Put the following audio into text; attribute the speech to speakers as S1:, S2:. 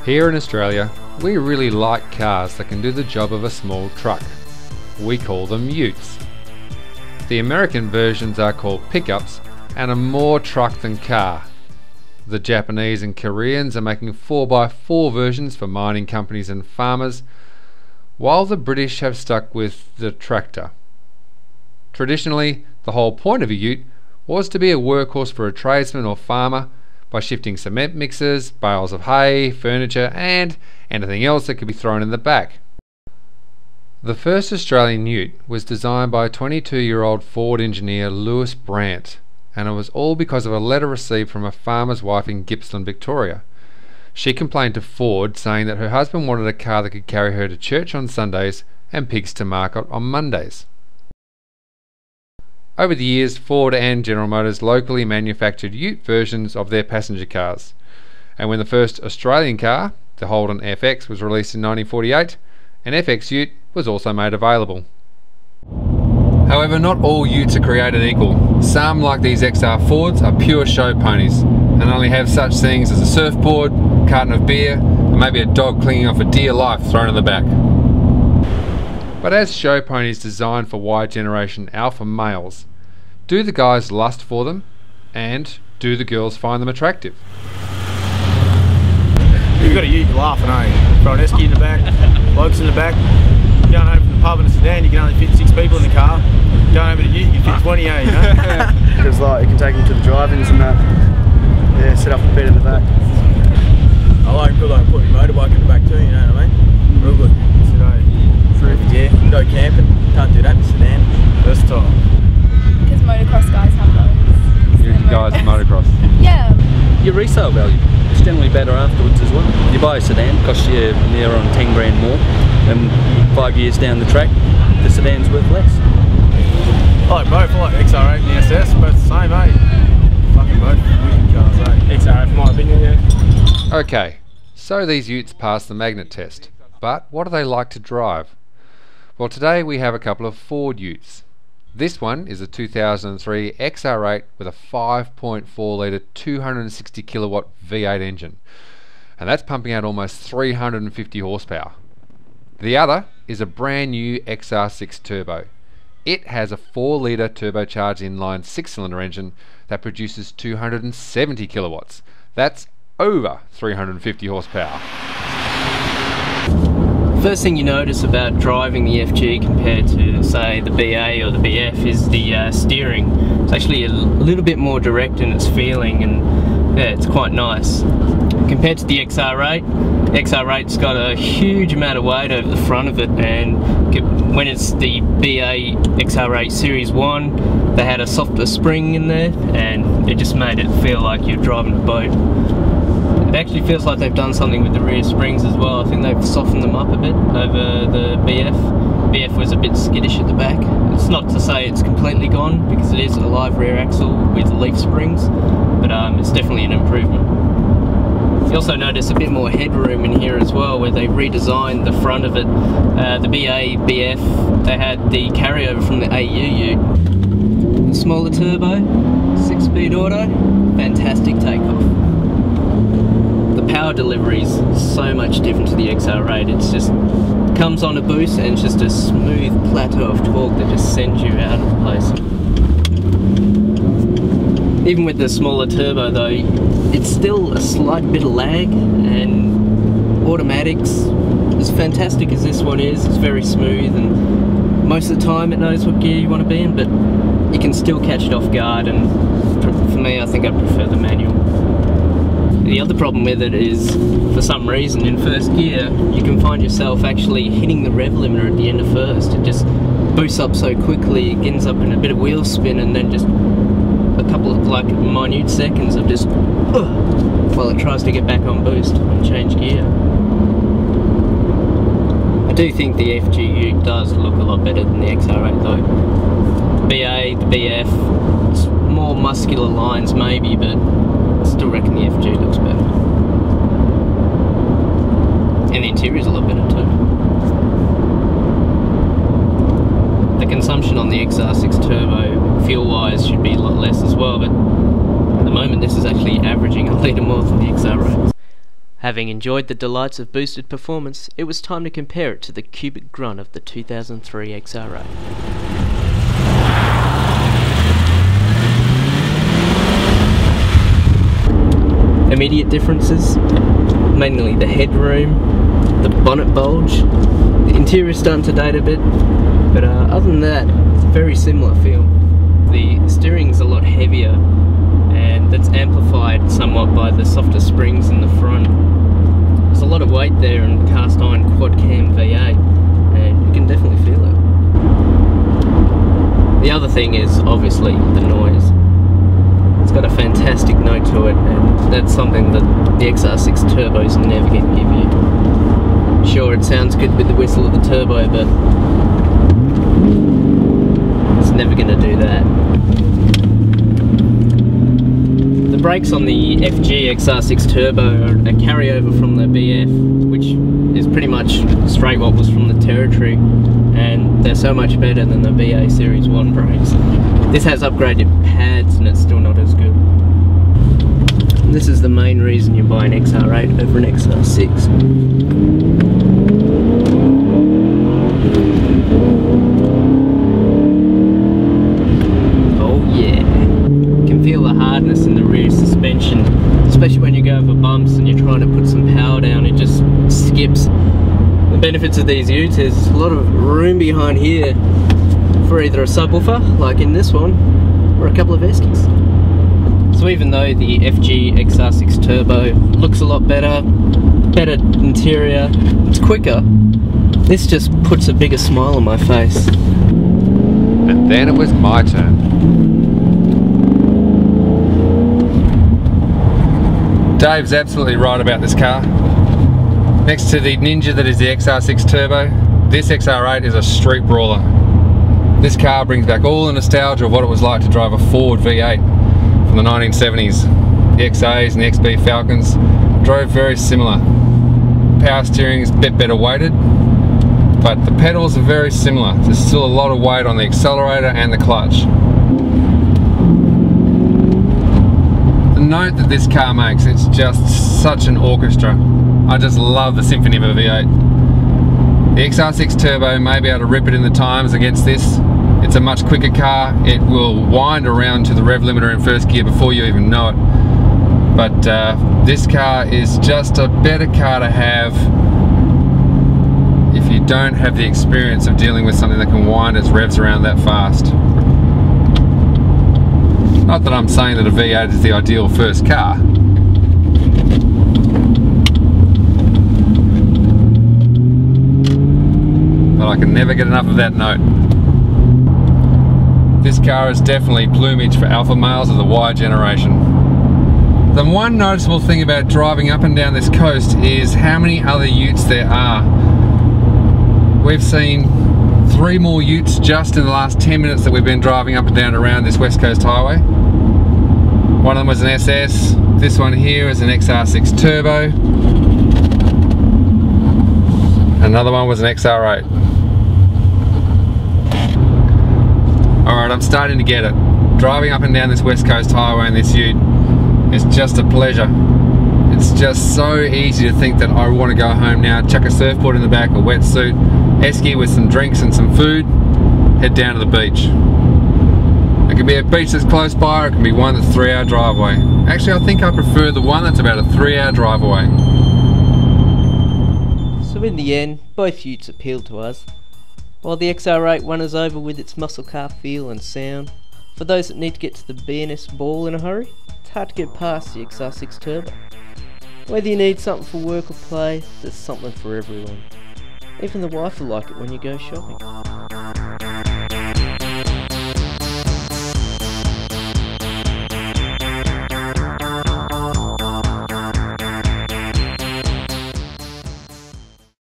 S1: Here in Australia, we really like cars that can do the job of a small truck. We call them utes. The American versions are called pickups and are more truck than car. The Japanese and Koreans are making 4x4 versions for mining companies and farmers, while the British have stuck with the tractor. Traditionally, the whole point of a ute was to be a workhorse for a tradesman or farmer by shifting cement mixers, bales of hay, furniture and anything else that could be thrown in the back. The first Australian ute was designed by 22-year-old Ford engineer Lewis Brandt, and it was all because of a letter received from a farmer's wife in Gippsland, Victoria. She complained to Ford saying that her husband wanted a car that could carry her to church on Sundays and pigs to market on Mondays. Over the years, Ford and General Motors locally manufactured ute versions of their passenger cars, and when the first Australian car, the Holden FX, was released in 1948, an FX ute was also made available. However, not all utes are created equal. Some, like these XR Fords, are pure show ponies and only have such things as a surfboard, carton of beer, and maybe a dog clinging off a dear life thrown in the back. But as show ponies designed for Y generation alpha males, do the guys lust for them, and do the girls find them attractive?
S2: You've got a ute, you're laughing, eh? Throw an esky in the back, blokes in the back. Going home from the pub in a sedan, you can only fit 6 people in the car. Going over to ute, you fit 20, eh? You know?
S3: Because like you can take them to the drive-ins and that. Yeah, set up a bed in the back.
S2: I like good like putting your motorbike in the back too, you know what I mean? Real good. Yeah, go camping, can't do that in a sedan. Versatile.
S4: Because motocross guys have those.
S1: You guys are motocross?
S4: Yeah.
S5: Your resale value is generally better afterwards as well. You buy a sedan, costs you near on 10 grand more, and 5 years down the track, the sedan's worth less.
S2: I like both, I like XR8 and the SS, both the same, eh? Fucking both wicked cars, eh? XR8 for my opinion, yeah.
S1: Okay, so these utes pass the magnet test, but what do they like to drive? Well, today we have a couple of Ford utes. This one is a 2003 XR8 with a 5.4 litre 260 kilowatt V8 engine, and that's pumping out almost 350 horsepower. The other is a brand new XR6 Turbo. It has a 4 litre turbocharged inline 6-cylinder engine that produces 270 kilowatts. That's over 350 horsepower.
S5: First thing you notice about driving the FG compared to, say, the BA or the BF is the steering. It's actually a little bit more direct in its feeling, and yeah, it's quite nice. Compared to the XR8, XR8's got a huge amount of weight over the front of it, and when it's the BA XR8 Series 1, they had a softer spring in there, and it just made it feel like you're driving a boat. It actually feels like they've done something with the rear springs as well. I think they've softened them up a bit over the BF. BF was a bit skittish at the back. It's not to say it's completely gone, because it is a live rear axle with leaf springs, but it's definitely an improvement. You also notice a bit more headroom in here as well, where they've redesigned the front of it. The BA, BF, they had the carryover from the AU ute. Smaller turbo, 6-speed auto, fantastic takeoff. The power delivery is so much different to the XR8. It's just comes on a boost and it's just a smooth plateau of torque that just sends you out of place. Even with the smaller turbo though, it's still a slight bit of lag, and automatics, as fantastic as this one is, it's very smooth, and most of the time it knows what gear you want to be in, but you can still catch it off guard, and for me I think I prefer the manual. The other problem with it is, for some reason, in first gear, you can find yourself actually hitting the rev limiter at the end of first. It just boosts up so quickly, it ends up in a bit of wheel spin, and then just a couple of like minute seconds of just while it tries to get back on boost and change gear. I do think the FG Ute does look a lot better than the XR8 though. BA, the BF, it's more muscular lines maybe, but I still reckon the FG looks better. And the interior's a lot better too. The consumption on the XR6 Turbo, fuel-wise, should be a lot less as well, but at the moment this is actually averaging a litre more than the XR8. Having enjoyed the delights of boosted performance, it was time to compare it to the cubic grunt of the 2003 XR8. Immediate differences, mainly the headroom, the bonnet bulge, the interior starting to date a bit, but other than that, it's a very similar feel. The steering's a lot heavier, and that's amplified somewhat by the softer springs in the front. There's a lot of weight there in cast iron quad cam V8, and you can definitely feel it. The other thing is obviously the noise. It's got a fantastic note to it, and that's something that the XR6 turbos never can give you. Sure, it sounds good with the whistle of the turbo, but it's never going to do that. The brakes on the FG XR6 Turbo are a carryover from the BF, which is pretty much straight what was from the Territory, and they're so much better than the BA Series 1 brakes. This has upgraded pads and it's still not as good. And this is the main reason you buy an XR8 over an XR6. Feel the hardness in the rear suspension, especially when you go over bumps and you're trying to put some power down, it just skips. The benefits of these utes is a lot of room behind here for either a subwoofer, like in this one, or a couple of Eskies. So even though the FG XR6 Turbo looks a lot better interior, it's quicker, this just puts a bigger smile on my face.
S1: And then it was my turn. Dave's absolutely right about this car. Next to the Ninja that is the XR6 Turbo, this XR8 is a street brawler. This car brings back all the nostalgia of what it was like to drive a Ford V8 from the 1970s. The XAs and the XB Falcons drove very similar. Power steering is a bit better weighted, but the pedals are very similar. There's still a lot of weight on the accelerator and the clutch. The note that this car makes, it's just such an orchestra. I just love the symphony of a V8. The XR6 Turbo may be able to rip it in the times against this. It's a much quicker car. It will wind around to the rev limiter in first gear before you even know it. But this car is just a better car to have if you don't have the experience of dealing with something that can wind its revs around that fast. Not that I'm saying that a V8 is the ideal first car. But I can never get enough of that note. This car is definitely plumage for alpha males of the Y generation. The one noticeable thing about driving up and down this coast is how many other utes there are. We've seen 3 more utes just in the last 10 minutes that we've been driving up and down around this West Coast highway. One of them was an SS, this one here is an XR6 Turbo, another one was an XR8. Alright, I'm starting to get it. Driving up and down this West Coast highway in this ute is just a pleasure. It's just so easy to think that I want to go home now, chuck a surfboard in the back, a wetsuit, esky with some drinks and some food, head down to the beach. It can be a beach that's close by, or it can be one that's 3-hour drive away. Actually, I think I prefer the one that's about a 3-hour drive away.
S5: So in the end, both utes appealed to us. While the XR8 won us over with its muscle car feel and sound, for those that need to get to the BNS ball in a hurry, it's hard to get past the XR6 Turbo. Whether you need something for work or play, there's something for everyone. Even the wife will like it when you go shopping.